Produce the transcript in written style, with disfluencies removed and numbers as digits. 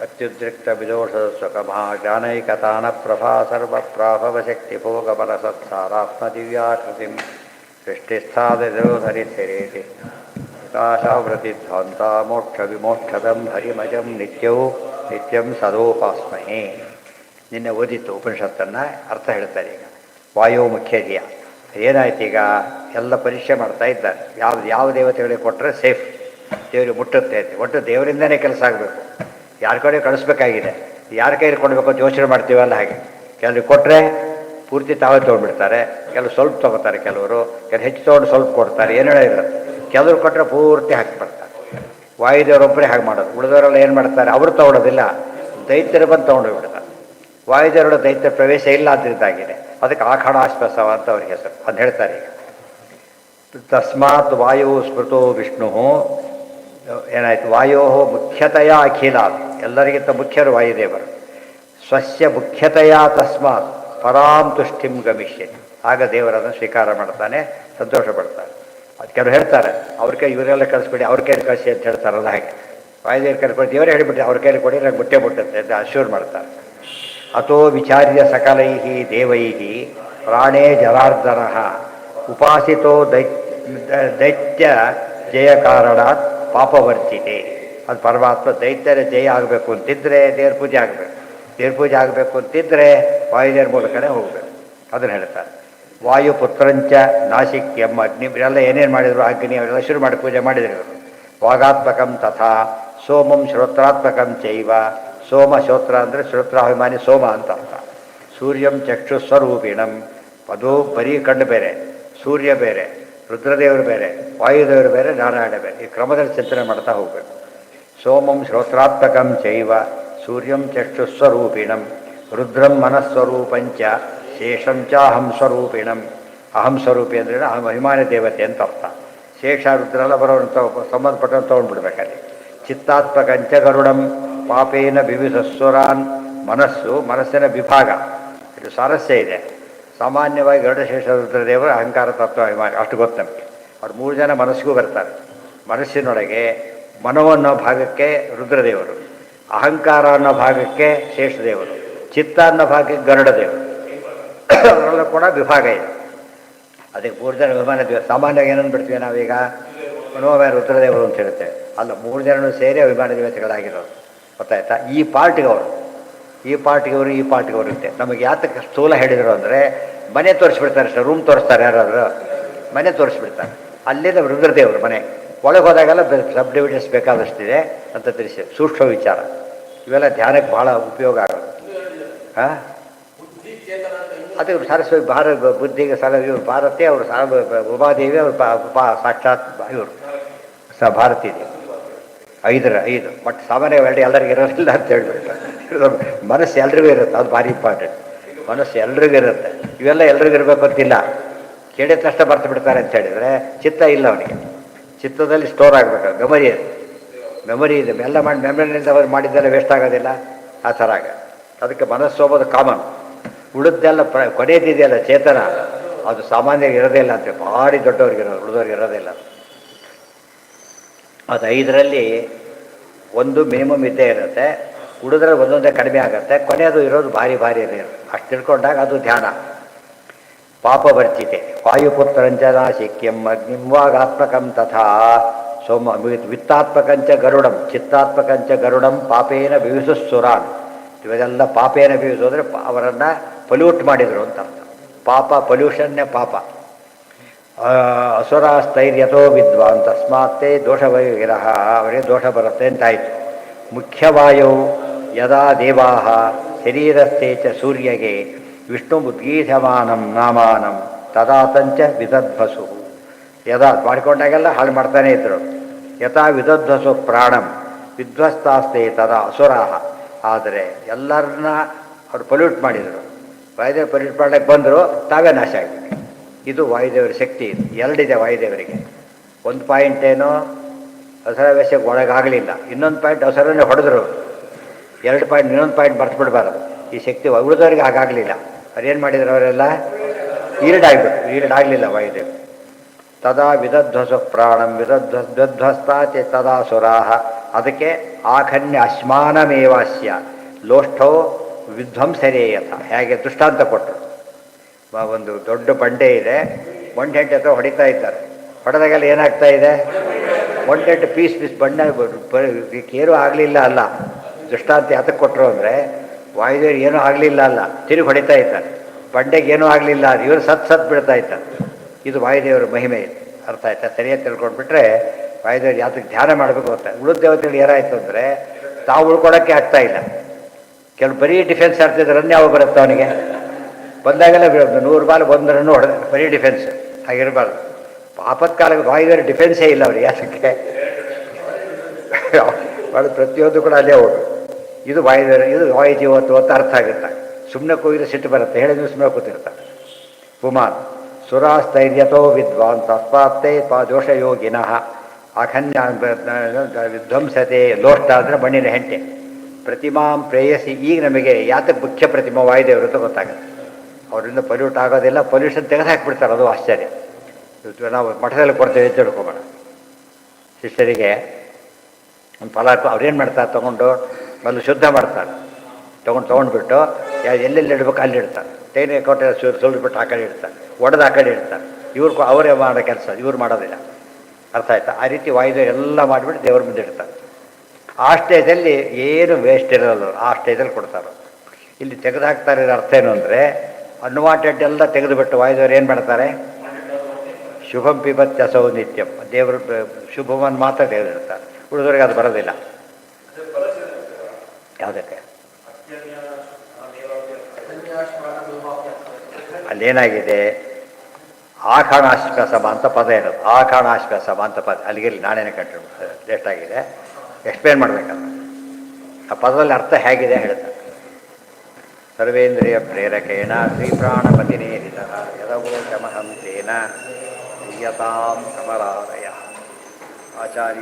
ಅತ್ಯುದ್ರಿಕ್ತ ವಿದೋಷದ ಸುಖಮಾ ಜ್ಞಾನೈಕತಾನ ಪ್ರಭಾ ಸರ್ವಪ್ರಾಭವಶಕ್ತಿಭೋಗಪರಸತ್ಸಾರಾತ್ಮದಿವ್ಯಾಕೃತಿಂ ಸೃಷ್ಟಿಸ್ಥಾದಿರೋಧರಿಸಿರೇತಿ ವಿಕಾಶಾವೃತಿಧ್ವಂತ ಮೋಕ್ಷ ವಿಮೋಕ್ಷದಂ ಹರಿಮಜಂ ನಿತ್ಯಂ ಸದೋಪಾಸ್ಮಹೇ. ನಿನ್ನೆ ಓದಿತ್ತು ಉಪನಿಷತ್ತನ್ನು, ಅರ್ಥ ಹೇಳ್ತಾರೆ. ಈಗ ವಾಯು ಮುಖ್ಯಧಿಯ ಏನಾಯ್ತು, ಈಗ ಎಲ್ಲ ಪರೀಕ್ಷೆ ಮಾಡ್ತಾ ಇದ್ದಾರೆ. ಯಾವ ದೇವತೆಗಳಿಗೆ ಕೊಟ್ಟರೆ ಸೇಫ್, ದೇವರಿಗೆ ಮುಟ್ಟುತ್ತೆ ಅಂತ. ಒಟ್ಟು ದೇವರಿಂದನೇ ಕೆಲಸ ಆಗಬೇಕು, ಯಾರ ಕಡೆ ಕಳಿಸ್ಬೇಕಾಗಿದೆ, ಯಾರ ಕೈಯಲ್ಲಿ ಕೊಡಬೇಕು ಅಂತ ಯೋಚನೆ ಮಾಡ್ತೀವಲ್ಲ. ಹಾಗೆ ಕೆಲವ್ರಿಗೆ ಕೊಟ್ಟರೆ ಪೂರ್ತಿ ತಾವೇ ತೊಗೊಂಡ್ಬಿಡ್ತಾರೆ, ಕೆಲವು ಸ್ವಲ್ಪ ತೊಗೋತಾರೆ, ಕೆಲವರು ಹೆಚ್ಚು ತೊಗೊಂಡು ಸ್ವಲ್ಪ ಕೊಡ್ತಾರೆ, ಏನೇನೋ ಇರುತ್ತೆ. ಕೆಲವ್ರು ಕೊಟ್ಟರೆ ಪೂರ್ತಿ ಹಾಕಿಬಿಡ್ತಾರೆ. ವಾಯುದೇವರೊಬ್ಬರೇ ಹಾಗೆ ಮಾಡೋದು, ಉಳಿದವರೆಲ್ಲ ಏನು ಮಾಡ್ತಾರೆ, ಅವರು ತೊಗೊಳೋದಿಲ್ಲ, ದೈತ್ಯರು ಬಂದು ತೊಗೊಂಡು ಬಿಡ್ತಾರೆ. ವಾಯುದೇವರ ದೈತ್ಯ ಪ್ರವೇಶ ಇಲ್ಲ ಅಂತಿದ್ದಾಗಿದೆ, ಅದಕ್ಕೆ ಆಖಾಡಾಶ್ವಸವ ಅಂತ ಅವ್ರಿಗೆ ಹೆಸರು. ಅದು ಹೇಳ್ತಾರೆ. ಈಗ ತಸ್ಮಾತ್ ವಾಯು ಸ್ಮೃತೋ ವಿಷ್ಣು ಏನಾಯಿತು, ವಾಯೋ ಮುಖ್ಯತೆಯ ಅಖಿಲ, ಎಲ್ಲರಿಗಿಂತ ಮುಖ್ಯರು ವಾಯುದೇವರು. ಸ್ವಸ್ಯ ಮುಖ್ಯತೆಯ ತಸ್ಮಾತ್ ಪರಾಂ ತುಷ್ಟಿಂ ಗಮಿಷ್ಯತಿ, ಆಗ ದೇವರನ್ನು ಸ್ವೀಕಾರ ಮಾಡ್ತಾನೆ, ಸಂತೋಷ ಪಡ್ತಾನೆ. ಅದು ಕೆಲವರು ಹೇಳ್ತಾರೆ, ಅವ್ರ ಕೈ ಇವರೆಲ್ಲ ಕಳಿಸ್ಬಿಡಿ, ಅವ್ರ ಕೈಲಿ ಕಳಿಸಿ ಅಂತ ಹೇಳ್ತಾರಲ್ಲ. ಹಾಗೆ ವಾಯುದೇವರು ಕಳಿಸ್ಬಿಟ್ಟು ದೇವರೇ ಹೇಳಿಬಿಟ್ಟು ಅವ್ರ ಕೈಲಿ ಕೊಡಿ, ನಂಗೆ ಮುಟ್ಟುತ್ತೆ ಅಂತ ಅಶ್ಯೂರ್ ಮಾಡ್ತಾರೆ. ಅಥೋ ವಿಚಾರ್ಯ ಸಕಲೈ ದೇವೈ ಪ್ರಾಣೇ ಜನಾರ್ದನ ಉಪಾಸಿತೋ ದೈತ್ಯ ಜಯ ಕಾರಣಾತ್ ಪಾಪವರ್ಜಿತೆ. ಅದು ಪರಮಾತ್ಮ ದೈತ್ಯರ ಜಯ ಆಗಬೇಕು ಅಂತಿದ್ರೆ ದೇವ್ರ ಪೂಜೆ ಆಗಬೇಕು, ದೇವ್ರ ಪೂಜೆ ಆಗಬೇಕು ಅಂತಿದ್ರೆ ವಾಯುದೇವ್ರ ಮೂಲಕನೇ ಹೋಗಬೇಕು. ಅದನ್ನು ಹೇಳ್ತಾರೆ. ವಾಯುಪುತ್ರಂಚ ನಾಸಿಕ್ಯಂ ಅಗ್ನಿ, ಇವರೆಲ್ಲ ಏನೇನು ಮಾಡಿದ್ರು, ಅಗ್ನಿ ಅವರೆಲ್ಲ ಶುರು ಮಾಡಿ ಪೂಜೆ ಮಾಡಿದ್ರು. ವಾಗಾತ್ಮಕಂ ತಥಾ ಸೋಮಂ ಶ್ರೋತ್ರಾತ್ಮಕಂ ಚೈವ, ಸೋಮ ಶ್ರೋತ್ರ ಅಂದರೆ ಶ್ರೋತ್ರಾಭಿಮಾನಿ ಸೋಮ ಅಂತ ಅರ್ಥ. ಸೂರ್ಯಂ ಚಕ್ಷುಸ್ವರೂಪಿಣಂ, ಅದು ಬರೀ ಕಣ್ಣು ಬೇರೆ, ಸೂರ್ಯ ಬೇರೆ, ರುದ್ರದೇವರು ಬೇರೆ, ವಾಯುದೇವರು ಬೇರೆ, ನಾರಾಯಣ ಬೇರೆ. ಈ ಕ್ರಮದಲ್ಲಿ ಚಿಂತನೆ ಮಾಡ್ತಾ ಹೋಗಬೇಕು. ಸೋಮಂ ಶ್ರೋತ್ರಾತ್ಮಕಂ ಚೈವ ಸೂರ್ಯಂ ಚಕ್ಷುಸ್ವರೂಪಿಣಂ ರುದ್ರಂ ಮನಸ್ವರೂಪಂಚ ಶೇಷಂ ಚ ಅಹಂಸ್ವರೂಪಿಣಂ. ಅಹಂಸ್ವರೂಪಿ ಅಂದರೆ ಅಭಿಮಾನಿ ದೇವತೆ ಅಂತ ಅರ್ಥ. ಶೇಷ ರುದ್ರೆಲ್ಲ ಬರೋವಂಥ ಸಂಬಂಧಪಟ್ಟಂತ ತೊಗೊಂಡ್ಬಿಡ್ಬೇಕಲ್ಲಿ. ಚಿತ್ತಾತ್ಮಕಂಚ ಗರುಡಂ ಪಾಪೇನ ವಿವಿಧಸ್ವರಾನ್, ಮನಸ್ಸಿನ ವಿಭಾಗ, ಇದು ಸಾರಸ್ಯ ಇದೆ. ಸಾಮಾನ್ಯವಾಗಿ ಗರುಡಶೇಷ ರುದ್ರದೇವರು ಅಹಂಕಾರ ತತ್ವ ಅಭಿಮಾನಿ, ಅಷ್ಟು ಗೊತ್ತು ನಮಗೆ. ಅವ್ರು 3 ಜನ ಮನಸ್ಸಿಗೂ ಬರ್ತಾರೆ. ಮನಸ್ಸಿನೊಳಗೆ ಮನೋ ಅನ್ನೋ ಭಾಗಕ್ಕೆ ರುದ್ರದೇವರು, ಅಹಂಕಾರ ಅನ್ನೋ ಭಾಗಕ್ಕೆ ಶೇಷದೇವರು, ಚಿತ್ತ ಅನ್ನೋ ಭಾಗಕ್ಕೆ ಗರುಡದೇವರು. ಅವರೆಲ್ಲ ಕೂಡ ವಿಭಾಗ ಇದೆ. ಅದಕ್ಕೆ 3 ಜನ ಅಭಿಮಾನ ದೇವರು. ಸಾಮಾನ್ಯವಾಗಿ ಏನಂದು ಬಿಡ್ತೀವಿ ನಾವೀಗ, ಮನೋಮಯ ರುದ್ರದೇವರು ಅಂತ ಹೇಳ್ತೇವೆ. ಅಲ್ಲ, 3 ಜನರು ಸೇರಿ ಅಭಿಮಾನ ದೇವತೆಗಳಾಗಿರೋರು. ಗೊತ್ತಾಯ್ತಾ? ಈ ಪಾರ್ಟಿಗವರು ಇರುತ್ತೆ. ನಮಗೆ ಯಾತಕ್ಕೆ ಸ್ಥೂಲ ಹೇಳಿದರು ಅಂದರೆ, ಮನೆ ತೋರಿಸ್ಬಿಡ್ತಾರೆ ಅಷ್ಟೇ, ರೂಮ್ ತೋರಿಸ್ತಾರೆ, ಯಾರಾದ್ರು ಮನೆ ತೋರಿಸ್ಬಿಡ್ತಾರೆ. ಅಲ್ಲಿಂದ ರುದ್ರದೇವರು ಮನೆ ಒಳಗೆ ಹೋದಾಗೆಲ್ಲ ಸಬ್ ಡಿವಿಷನ್ಸ್ ಬೇಕಾದಷ್ಟಿದೆ ಅಂತ ತಿಳಿಸಿ, ಸೂಕ್ಷ್ಮ ವಿಚಾರ. ಇವೆಲ್ಲ ಧ್ಯಾನಕ್ಕೆ ಭಾಳ ಉಪಯೋಗ ಆಗೋದು. ಹಾಂ, ಅದು ಸರಸ್ವತಿ ಬುದ್ಧಿಗೆ ಇವರು ಭಾರತಿ, ಅವರು ಉಮಾದೇವಿ, ಅವರು ಸಾಕ್ಷಾತ್ ಇವರು ಭಾರತೀ ದೇವಿ. 5 ಬಟ್ ಸಾಮಾನ್ಯವಾಗಿ ಎಲ್ಲರಿಗೂ ಇರೋದಿಲ್ಲ ಅಂತ ಹೇಳ್ಬಿಡ್ತಾರೆ. ಮನಸ್ಸು ಎಲ್ರಿಗೂ ಇರುತ್ತೆ, ಅದು ಭಾರಿ ಇಂಪಾರ್ಟೆಂಟ್. ಮನಸ್ಸು ಎಲ್ರಿಗೂ ಇರುತ್ತೆ. ಇವೆಲ್ಲ ಎಲ್ರಿಗೂ ಇರಬೇಕು ಅಂತಿಲ್ಲ. ಕೇಳಿದ ತಕ್ಷಣ ಬರ್ತು ಬಿಡ್ತಾರೆ ಅಂತ ಹೇಳಿದರೆ ಚಿತ್ತ ಇಲ್ಲ ಅವನಿಗೆ. ಚಿತ್ತದಲ್ಲಿ ಸ್ಟೋರ್ ಆಗಬೇಕು, ಮೆಮೊರಿ ಇದೆ. ಎಲ್ಲ ಮಾಡಿ ಮೆಮೊರಿಯಿಂದ ಅವ್ರು ಮಾಡಿದ್ದೆಲ್ಲ ವೇಸ್ಟ್ ಆಗೋದಿಲ್ಲ, ಆ ಥರ ಆಗ. ಅದಕ್ಕೆ ಮನಸ್ಸು ಹೋಗೋದು ಕಾಮನ್. ಉಳಿದೆಲ್ಲ ಕೊನೆಯದಿದೆಯಲ್ಲ ಚೇತನ, ಅದು ಸಾಮಾನ್ಯ ಇರೋದೇ ಇಲ್ಲ ಅಂತೆ. ಭಾರಿ ದೊಡ್ಡವ್ರಿಗಿರೋದು, ಉಳಿದವ್ರಿಗೆ ಇರೋದೇ ಇಲ್ಲ. ಅದು 5ರಲ್ಲಿ 1 ಮಿನಿಮಮ್ ಇದ್ದೇ ಇರುತ್ತೆ, ಉಳಿದ್ರೆ ಒಂದೊಂದೇ ಕಡಿಮೆ ಆಗುತ್ತೆ. ಕೊನೆಯದು ಇರೋದು ಭಾರಿ ಇರುತ್ತೆ. ಅಷ್ಟು ತಿಳ್ಕೊಂಡಾಗ ಅದು ಧ್ಯಾನ. ಪಾಪವರ್ಜಿತೆ ವಾಯುಪುತ್ರಂಚನಾಶಿಕ್ಯಂ ಅಗ್ನಿಂವಾಗಾತ್ಮಕಂ ತಥಾ ಸೋಮ ವಿತ್ತಾತ್ಮಕಂಚ ಗರುಡಂ ಚಿತ್ತಾತ್ಮಕಂಚ ಗರುಡಂ ಪಾಪೇನ ವಿವಿಸುಸುರಾನ್. ಇವೆಲ್ಲ ಪಾಪೇನ ವಿವಿಸೋದ್ರೆ ಅವರನ್ನು ಪೊಲ್ಯೂಟ್ ಮಾಡಿದರು ಅಂತ ಅರ್ಥ. ಪಾಪ ಪೊಲ್ಯೂಷನ್ನೇ ಪಾಪ. ಅಸುರಾಸ್ತೈರ್ಯಥೋ ವಿದ್ವಾನ್ ತಸ್ಮಾತ್ತೇ ದೋಷವೈರಹ, ಅವರಿಗೆ ದೋಷ ಬರುತ್ತೆ ಅಂತಾಯಿತು. ಮುಖ್ಯವಾಯು ಯದಾ ದೇವಾ ಶರೀರಸ್ಥೆ ಚ ಸೂರ್ಯಗೆ ವಿಷ್ಣು ಉದ್ಗೀತಮಾನಂ ನಾಮಾನಂ ತದಾತಂಚ ವಿದಧ್ವಸು. ಯದಾ ಮಾಡಿಕೊಂಡಾಗೆಲ್ಲ ಹಾಳು ಮಾಡ್ತಾನೇ ಇದ್ದರು. ಯಥಾ ವಿದಧ್ವಸು ಪ್ರಾಣಂ ವಿಧ್ವಸ್ತಾಸ್ತೆ ತದಾ ಅಸುರಾಹ. ಆದರೆ ಎಲ್ಲರನ್ನ ಅವರು ಪೊಲ್ಯೂಟ್ ಮಾಡಿದರು. ವಾಯುದೇವರು ಪೊಲ್ಯೂಟ್ ಮಾಡಕ್ಕೆ ಬಂದರು, ತಾವೇ ನಾಶ ಆಗಿಬಿಟ್ಟು. ಇದು ವಾಯುದೇವರ ಶಕ್ತಿ. ಇದು 2 ವಾಯುದೇವರಿಗೆ. 1 ಪಾಯಿಂಟ್ ಏನು, ಅಸರವೇಶಕ್ಕೆ ಒಳಗಾಗಲಿಲ್ಲ. ಇನ್ನೊಂದು ಪಾಯಿಂಟ್ ಅಸರನ್ನೇ ಹೊಡೆದ್ರು. 2 ಪಾಯಿಂಟ್, ಇನ್ನೊಂದು ಪಾಯಿಂಟ್ ಬರ್ತು ಬಿಡಬಾರದು. ಈ ಶಕ್ತಿ ಉಳಿದವರಿಗೆ ಹಾಗಾಗಲಿಲ್ಲ. ಅದೇನು ಮಾಡಿದ್ರು ಅವರೆಲ್ಲ ಈರಡಾಗಲಿಲ್ಲ ವಾಯುದೇವರು. ತದಾ ವಿದಧ್ವಸ ಪ್ರಾಣಂ ವಿದಧ್ವಸ್ತಾತೆ ತದಾ ಸುರಾಹ ಅದಕ್ಕೆ ಆಖನ್ಯ ಅಶ್ಮಾನಮೇವಾಸ್ಯ ಲೋಷ್ಠೋ ವಿಧ್ವಂಸರೇಯಥ ಹೇಗೆ ದೃಷ್ಟಾಂತ ಕೊಟ್ಟರು. ಒಂದು ದೊಡ್ಡ ಬಂಡೆ ಇದೆ, ಒಂಟೆಂಟು ಹತ್ರ ಹೊಡಿತಾ ಇದ್ದಾರೆ. ಹೊಡೆದಾಗೆಲ್ಲ ಏನಾಗ್ತಾ ಇದೆ, ಒಂಟೆಂಟು ಪೀಸ್ ಬಂಡೆ ಏನೂ ಆಗಲಿಲ್ಲ ಅಲ್ಲ. ದೃಷ್ಟಾಂತ ಯಾತಕ್ಕೆ ಕೊಟ್ಟರು ಅಂದರೆ ವಾಯುದೇವರು ಏನೂ ಆಗಲಿಲ್ಲ ಅಲ್ಲ, ತಿರುಗಿ ಹೊಡಿತಾ ಇದ್ದಾರೆ. ಬಂಡೆಗೆ ಏನೂ ಆಗಲಿಲ್ಲ, ಇವರು ಸತ್ ಬಿಡ್ತಾ ಇದ್ದಾರೆ. ಇದು ವಾಯುದೇವರ ಮಹಿಮೆ ಇದೆ. ಅರ್ಥ ಆಯ್ತಾ? ಸರಿಯಾಗಿ ತಿಳ್ಕೊಂಡ್ಬಿಟ್ರೆ ವಾಯುದೇವರು ಯಾತಕ್ಕೆ ಧ್ಯಾನ ಮಾಡಬೇಕು ಅಂತ. ಉಳಿದ ದೇವತೆಗಳು ಏನಾಯಿತು ಅಂದರೆ ತಾವು ಉಳ್ಕೊಳಕ್ಕೆ ಆಗ್ತಾ ಇಲ್ಲ. ಕೆಲವು ಬರೀ ಡಿಫೆನ್ಸ್ ಆಡ್ತಿದ್ರೆ ರನ್ ಯಾವ ಬರುತ್ತೆ ಅವನಿಗೆ, ಬಂದಾಗೆಲ್ಲ 100 ಬಾಲ್ 1 ರನ್ ಹೊಡೆದ ಬರೀ ಡಿಫೆನ್ಸ್ ಹಾಗಿರಬಾರ್ದು. ಆಪತ್ಕಾಲಕ್ಕೆ ವಾಯುದೇವರು ಡಿಫೆನ್ಸೇ ಇಲ್ಲ ಅವ್ರಿಗೆ. ಯಾತಕ್ಕೆ ಭಾಳ ಪ್ರತಿಯೊಂದು ಕೂಡ ಅಲ್ಲೇ ಹೋಗು. ಇದು ವಾಯುದೇವರು, ಇದು ವಾಯುಜೀವತ್ತು ಅಂತ ಅರ್ಥ ಆಗುತ್ತೆ. ಸುಮ್ಮನೆ ಕೂಗಿದ್ರೆ ಸಿಟ್ಟು ಬರುತ್ತೆ, ಹೇಳಿದ್ರೆ ಸುಮ್ಮನೆ ಕೂತಿರ್ತಾರೆ. ಪುಮಾನ್ ಸುರಾಸ್ತೈರ್ಯತೋ ವಿದ್ವಾನ್ ತಸ್ಮಾತ್ತೇ ದೋಷಯೋಗಿನಃ ಅಖನ್ಯ ವಿಧ್ವಂಸತೆ ಲೋಷ್ಟ ಅಂದರೆ ಮಣ್ಣಿನ ಹೆಂಟೆ. ಪ್ರತಿಮಾಂ ಪ್ರೇಯಸಿ. ಈಗ ನಮಗೆ ಯಾತಕ್ಕೆ ಮುಖ್ಯ ಪ್ರತಿಮಾ ವಾಯುದೇವರು ಅಂತ ಗೊತ್ತಾಗುತ್ತೆ. ಅವರಿಂದ ಪೊಲ್ಯೂಟ್ ಆಗೋದಿಲ್ಲ, ಪೊಲ್ಯೂಷನ್ ತೆಗೆದು ಹಾಕಿಬಿಡ್ತಾರೆ. ಅದು ಆಶ್ಚರ್ಯ. ನಾವು ಮಠದಲ್ಲಿ ಕೊಡ್ತೇವೆ ಅಂತ ತಿಳ್ಕೊಬೇಡ. ಶಿಷ್ಯರಿಗೆ ಒಂದು ಫಲ ಅವ್ರೇನು ಮಾಡ್ತಾರೆ, ತೊಗೊಂಡು ಮೊದಲು ಶುದ್ಧ ಮಾಡ್ತಾರೆ. ತೊಗೊಂಡ್ಬಿಟ್ಟು ಎಲ್ಲೆಲ್ಲಿ ಇಡಬೇಕು ಅಲ್ಲಿ ಇಡ್ತಾರೆ. ತೇನೆ ಕೊಟ್ಟೆ ಸುಲಿದ್ಬಿಟ್ಟು ಆ ಕಡೆ ಇಡ್ತಾರೆ, ಒಡೆದು ಆ ಕಡೆ ಇಡ್ತಾರೆ. ಅವರೇ ಮಾಡೋ ಕೆಲಸ, ಇವ್ರು ಮಾಡೋದಿಲ್ಲ. ಅರ್ಥ ಆಯ್ತಾ? ಆ ರೀತಿ ವಾಯುದೇವರು ಎಲ್ಲ ಮಾಡಿಬಿಟ್ಟು ದೇವ್ರ ಮುಂದೆ ಇಡ್ತಾರೆ. ಆ ಸ್ಟೇಜಲ್ಲಿ ಏನು ವೇಸ್ಟ್ ಇರೋದು, ಆ ಸ್ಟೇಜಲ್ಲಿ ಕೊಡ್ತಾರೆ. ಇಲ್ಲಿ ತೆಗೆದು ಹಾಕ್ತಾರೆ. ಅರ್ಥ ಏನು ಅಂದರೆ ಅನ್ವಾಂಟೆಡ್ ಎಲ್ಲ ತೆಗೆದುಬಿಟ್ಟು ವಾಯುದೇವರು ಏನು ಮಾಡ್ತಾರೆ, ಶುಭಂ ಪಿಬತ್ಯಸೌ ನಿತ್ಯಂ, ದೇವರು ಶುಭವನ್ನು ಮಾತ್ರ ತೆಗೆದಿರ್ತಾರೆ. ಉಳಿದವ್ರಿಗೆ ಅದು ಬರೋದಿಲ್ಲ. ಯಾವುದಕ್ಕೆ ಅಲ್ಲೇನಾಗಿದೆ, ಆಖಾಣಾಶ್ವಾಸಮ ಅಂತ ಪದ ಇರೋದು. ಆಖಾಣಾಶ್ವಾಸಮ ಅಂತ ಪದ ಅಲ್ಲಿಗೆ ನಾನೇನೆ ಕಂಡು ಲೇಟ್ ಆಗಿದೆ, ಎಕ್ಸ್ಪ್ಲೇನ್ ಮಾಡಬೇಕಲ್ಲ. ಆ ಪದದಲ್ಲಿ ಅರ್ಥ ಹೇಗಿದೆ ಹೇಳ್ತಾರೆ. ಸರ್ವೇಂದ್ರಿಯ ಪ್ರೇರಕೇಣ ಶ್ರೀ ಪ್ರಾಣಪತಿನೇರಿತ ಯದವೋಚಮಹಂ ತೇನ ಯತಾಂ ಕಮಲಾಲಯ ಆಚಾರ್ಯ